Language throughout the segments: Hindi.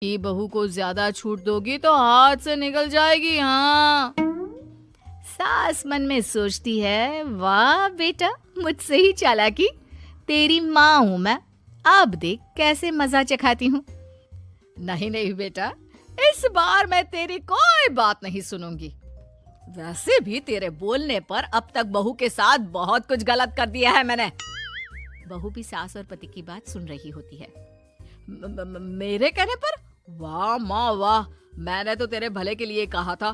कि बहू को ज्यादा छूट दोगी तो हाथ से निकल जाएगी। हाँ, सास मन में सोचती है, वाह बेटा, मुझसे ही चालाकी। तेरी माँ हूं मैं, अब देख कैसे मजा चखाती हूँ। नहीं नहीं बेटा, इस बार मैं तेरी कोई बात नहीं सुनूंगी। वैसे भी तेरे बोलने पर अब तक बहू के साथ बहुत कुछ गलत कर दिया है मैंने। बहू भी सास और पति की बात सुन रही होती है। मेरे कहने पर? वाह माँ वाह, मैंने तो तेरे भले के लिए कहा था।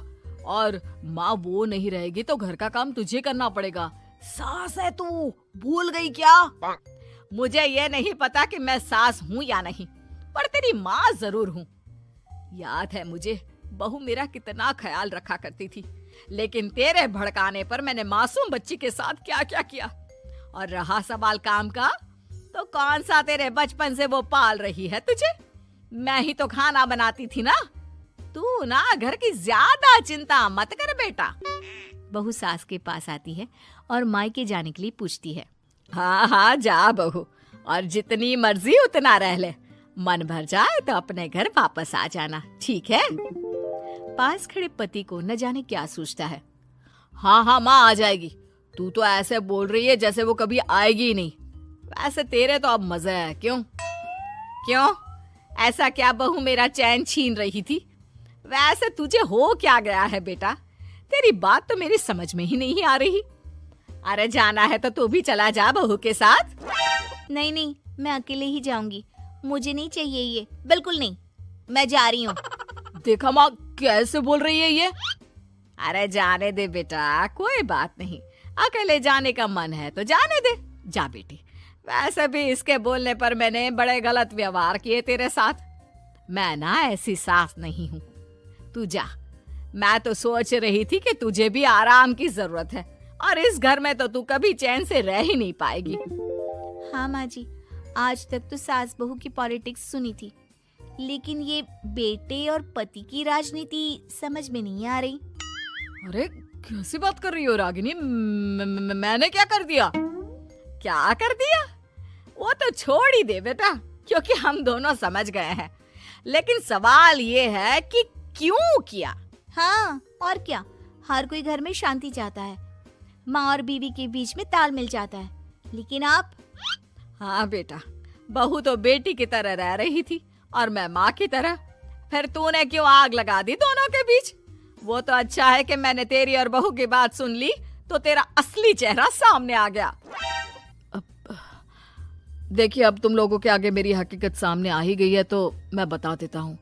और माँ वो नहीं रहेगी तो घर का काम तुझे करना पड़ेगा। सास है तू, भूल गई क्या? मुझे ये नहीं पता कि मैं सास हूँ या नहीं, पर तेरी माँ जरूर हूँ। याद है मुझे, बहू मेरा कितना ख्याल रखा करती थी, लेकिन तेरे भड़काने पर मैंने मासूम बच्ची के साथ क्या क्या किया। और रहा सवाल काम का, तो कौन सा तेरे बचपन से वो पाल रही है तुझे? मैं ही तो खाना बनाती थी ना। तू ना घर की ज्यादा चिंता मत कर बेटा। बहू सास के पास आती है और मायके जाने के लिए पूछती है। हाँ हाँ जा बहू, और जितनी मर्जी उतना रह ले। मन भर जाए तो अपने घर वापस आ जाना, ठीक है? पास खड़े पति को न जाने क्या सोचता है। हाँ हाँ माँ आ जाएगी। तू तो ऐसे बोल रही है जैसे वो कभी आएगी ही नहीं। वैसे तेरे तो अब मजे है। क्यों क्यों, ऐसा क्या बहू मेरा चैन छीन रही थी? वैसे तुझे हो क्या गया है बेटा? तेरी बात तो मेरी समझ में ही नहीं आ रही। अरे जाना है तो तू भी चला जा बहू के साथ। नहीं नहीं, मैं अकेले ही जाऊंगी। मुझे नहीं चाहिए ये, बिल्कुल नहीं। मैं जा रही हूँ। देखा माँ कैसे बोल रही है ये। अरे जाने दे बेटा, कोई बात नहीं। अकेले जाने का मन है तो जाने दे, जा बेटी। वैसे भी इसके बोलने पर मैंने बड़े गलत व्यवहार किए तेरे साथ। मैं ना ऐसी सास नहीं हूँ, तू जा। मैं तो सोच रही थी कि तुझे भी आराम की जरूरत है, और इस घर में तो तू कभी चैन से रह ही नहीं पाएगी। हाँ माँ जी, आज तक तो सास बहू की पॉलिटिक्स सुनी थी, लेकिन ये बेटे और पति की राजनीति समझ में नहीं आ रही। अरे कैसी बात कर रही हो रागिनी? मैंने क्या कर दिया? क्या कर दिया? वो तो छोड़ ही दे बेटा, क्योंकि हम दोनों समझ गए हैं। लेकिन सवाल ये है कि क्यों किया? हाँ और क्या, हर कोई घर में शांति चाहता है, माँ और बीवी के बीच में तालमेल चाहता है, लेकिन आप? हाँ बेटा, बहू तो बेटी की तरह रह रही थी और मैं माँ की तरह। फिर तूने क्यों आग लगा दी दोनों के बीच? वो तो अच्छा है कि मैंने तेरी और बहू की बात सुन ली, तो तेरा असली चेहरा सामने आ गया। देखिए, अब तुम लोगों के आगे मेरी हकीकत सामने आ ही गई है, तो मैं बता देता हूँ।